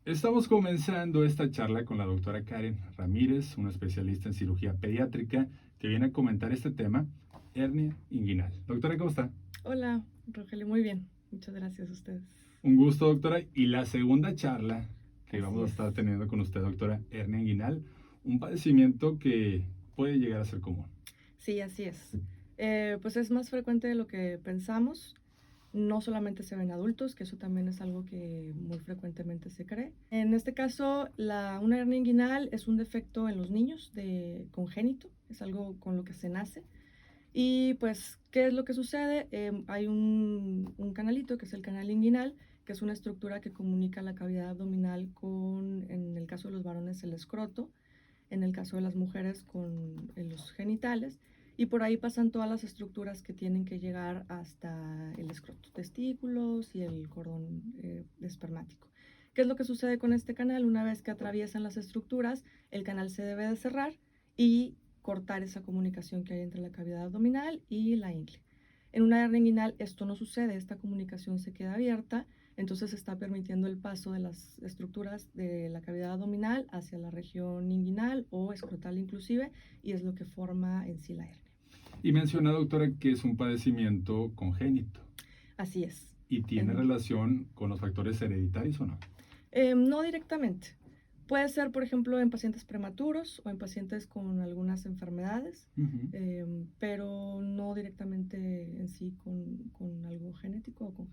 Estamos comenzando esta charla con la doctora Karen Ramírez, una especialista en cirugía pediátrica, que viene a comentar este tema, hernia inguinal. Doctora, ¿cómo está? Hola, Rogelio, muy bien. Muchas gracias a ustedes. Un gusto, doctora. Y la segunda charla que Así vamos a es. estar teniendo con usted, doctora, hernia inguinal, un padecimiento que puede llegar a ser común. Sí, así es. Pues es más frecuente de lo que pensamos. No solamente se ven adultos, que eso también es algo que muy frecuentemente se cree. En este caso, una hernia inguinal es un defecto en los niños congénito, es algo con lo que se nace. Y pues, ¿qué es lo que sucede? Hay un canalito, que es el canal inguinal, que es una estructura que comunica la cavidad abdominal con, en el caso de los varones, el escroto, en el caso de las mujeres, con los genitales, y por ahí pasan todas las estructuras que tienen que llegar hasta el escroto, testículos y el cordón espermático. ¿Qué es lo que sucede con este canal? Una vez que atraviesan las estructuras, el canal se debe de cerrar y cortar esa comunicación que hay entre la cavidad abdominal y la ingle. En una hernia inguinal esto no sucede, esta comunicación se queda abierta, entonces se está permitiendo el paso de las estructuras de la cavidad abdominal hacia la región inguinal o escrotal inclusive, y es lo que forma en sí la hernia. Y menciona, doctora, que es un padecimiento congénito. Así es. ¿Y tiene relación con los factores hereditarios o no? No directamente. Puede ser, por ejemplo, en pacientes prematuros o en pacientes con algunas enfermedades, pero no directamente en sí con algo genético o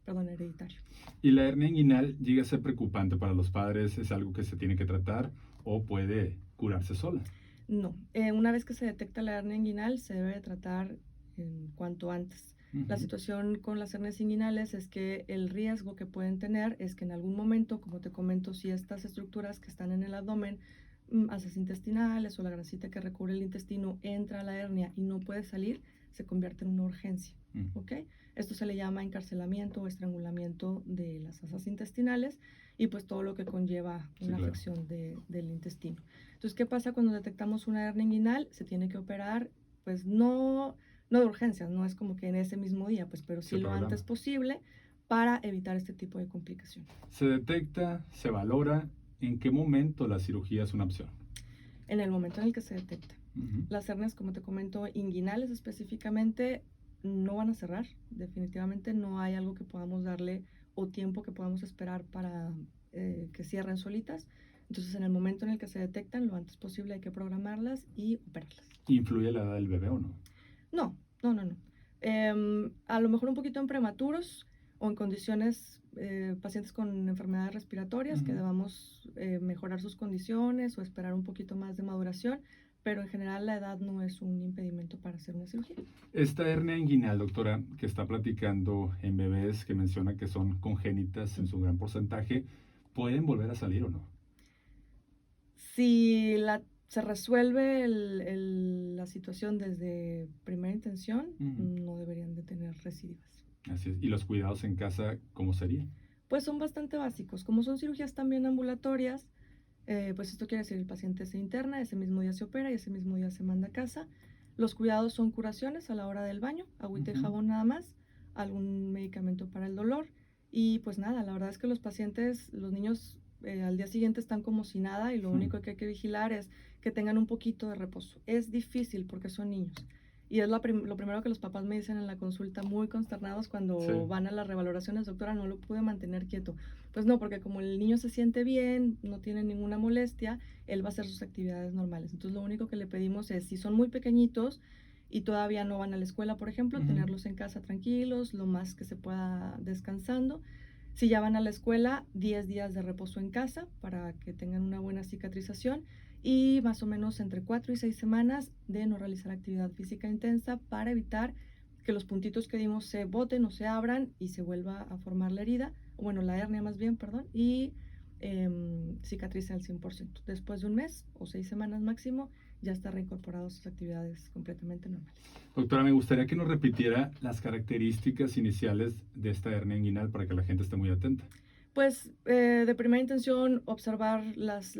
perdón, hereditario. ¿Y la hernia inguinal llega a ser preocupante para los padres? ¿Es algo que se tiene que tratar o puede curarse sola? No, una vez que se detecta la hernia inguinal se debe tratar en cuanto antes. La situación con las hernias inguinales es que el riesgo que pueden tener es que en algún momento, como te comento, si estas estructuras que están en el abdomen, asas intestinales o la grasita que recubre el intestino entra a la hernia y no puede salir, se convierte en una urgencia. ¿Ok? Esto se le llama encarcelamiento o estrangulamiento de las asas intestinales y pues todo lo que conlleva una afección del intestino. Entonces, ¿qué pasa cuando detectamos una hernia inguinal? Se tiene que operar, pues no de urgencias, no es como que en ese mismo día, pues, pero sí lo antes posible para evitar este tipo de complicación. ¿Se detecta, se valora? ¿En qué momento la cirugía es una opción? En el momento en el que se detecta. Las hernias, como te comento, inguinales específicamente, no van a cerrar. Definitivamente no hay algo que podamos darle o tiempo que podamos esperar para que cierren solitas. Entonces, en el momento en el que se detectan, lo antes posible hay que programarlas y operarlas. ¿Influye la edad del bebé o no? No, no, no, no. A lo mejor un poquito en prematuros o en condiciones, pacientes con enfermedades respiratorias, que debamos mejorar sus condiciones o esperar un poquito más de maduración, pero en general la edad no es un impedimento para hacer una cirugía. Esta hernia inguinal, doctora, que está platicando en bebés que menciona que son congénitas en su gran porcentaje, ¿pueden volver a salir o no? Si se resuelve la situación desde primera intención, no deberían de tener recidivas. Así es. ¿Y los cuidados en casa cómo serían? Pues son bastante básicos. Como son cirugías también ambulatorias, pues esto quiere decir el paciente se interna, ese mismo día se opera y ese mismo día se manda a casa. Los cuidados son curaciones a la hora del baño, agüita y jabón nada más, algún medicamento para el dolor y pues nada, la verdad es que los pacientes, los niños al día siguiente están como si nada y lo único que hay que vigilar es que tengan un poquito de reposo. Es difícil porque son niños. Y es lo primero que los papás me dicen en la consulta, muy consternados cuando van a las revaloraciones, doctora, no lo pude mantener quieto. Pues no, porque como el niño se siente bien, no tiene ninguna molestia, él va a hacer sus actividades normales. Entonces lo único que le pedimos es, si son muy pequeñitos y todavía no van a la escuela, por ejemplo, tenerlos en casa tranquilos, lo más que se pueda descansando. Si ya van a la escuela, 10 días de reposo en casa para que tengan una buena cicatrización y más o menos entre 4 y 6 semanas de no realizar actividad física intensa para evitar que los puntitos que dimos se boten o se abran y se vuelva a formar la herida, o bueno, la hernia más bien, perdón, y cicatrice al 100%. Después de un mes o 6 semanas máximo, ya está reincorporado a sus actividades completamente normales. Doctora, me gustaría que nos repitiera las características iniciales de esta hernia inguinal para que la gente esté muy atenta. Pues de primera intención observar las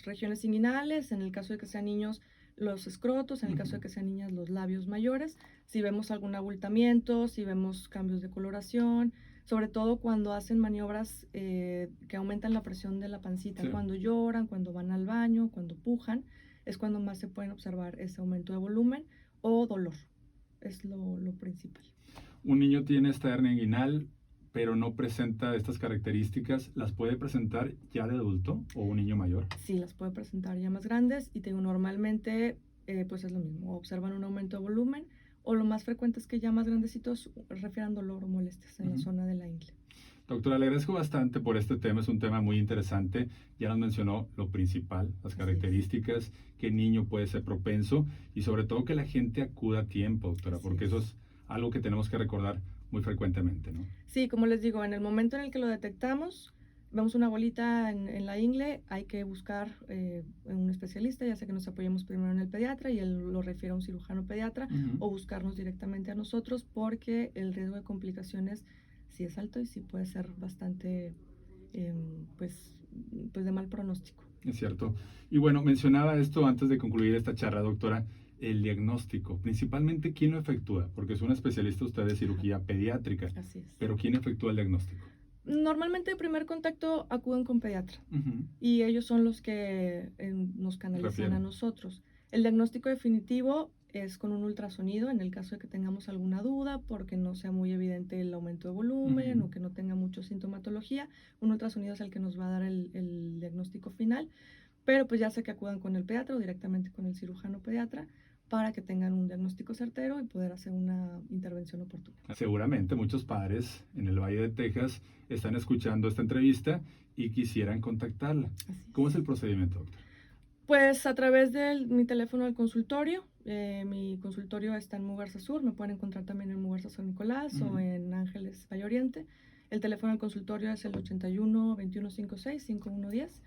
regiones inguinales, en el caso de que sean niños los escrotos, en el caso de que sean niñas los labios mayores, si vemos algún abultamiento, si vemos cambios de coloración, sobre todo cuando hacen maniobras que aumentan la presión de la pancita, Sí. cuando lloran, cuando van al baño, cuando pujan, es cuando más se pueden observar ese aumento de volumen o dolor, es lo principal. Un niño tiene esta hernia inguinal, pero no presenta estas características, ¿las puede presentar ya de adulto o un niño mayor? Sí, las puede presentar ya más grandes y te digo, normalmente pues es lo mismo, observan un aumento de volumen o lo más frecuente es que ya más grandecitos refieran dolor o molestias en la zona de la ingle. Doctora, le agradezco bastante por este tema, es un tema muy interesante. Ya nos mencionó lo principal, las características, qué niño puede ser propenso y sobre todo que la gente acuda a tiempo, doctora, porque eso es algo que tenemos que recordar muy frecuentemente, ¿no? Sí, como les digo, en el momento en el que lo detectamos, vemos una bolita en la ingle, hay que buscar un especialista, ya sea que nos apoyemos primero en el pediatra y él lo refiere a un cirujano pediatra o buscarnos directamente a nosotros porque el riesgo de complicaciones sí es alto y sí puede ser bastante, pues de mal pronóstico. Es cierto. Y bueno, mencionaba esto antes de concluir esta charla, doctora, el diagnóstico. Principalmente, ¿quién lo efectúa? Porque es una especialista usted de cirugía pediátrica. Así es. Pero ¿quién efectúa el diagnóstico? Normalmente de primer contacto acuden con pediatra y ellos son los que nos canalizan a nosotros. El diagnóstico definitivo es con un ultrasonido en el caso de que tengamos alguna duda porque no sea muy evidente el aumento de volumen o que no tenga mucha sintomatología. Un ultrasonido es el que nos va a dar el diagnóstico final, pero pues ya sea que acudan con el pediatra o directamente con el cirujano pediatra para que tengan un diagnóstico certero y poder hacer una intervención oportuna. Seguramente muchos padres en el Valle de Texas están escuchando esta entrevista y quisieran contactarla. ¿Cómo es el procedimiento, doctor? Pues a través de mi teléfono del consultorio. Mi consultorio está en Mugarza Sur, me pueden encontrar también en Mugarza San Nicolás o en Ángeles Valle Oriente. El teléfono del consultorio es el 81 2156 5110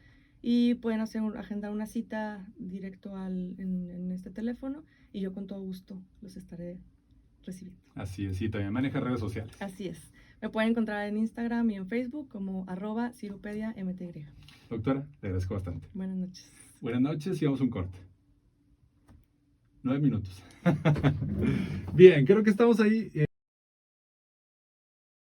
y pueden agendar una cita directo en este teléfono y yo con todo gusto los estaré recibiendo. Así es, y también maneja redes sociales. Así es. Me pueden encontrar en Instagram y en Facebook como @cirupediamty. Doctora, le agradezco bastante. Buenas noches. Buenas noches y vamos a un corte. 9 minutos. Bien, creo que estamos ahí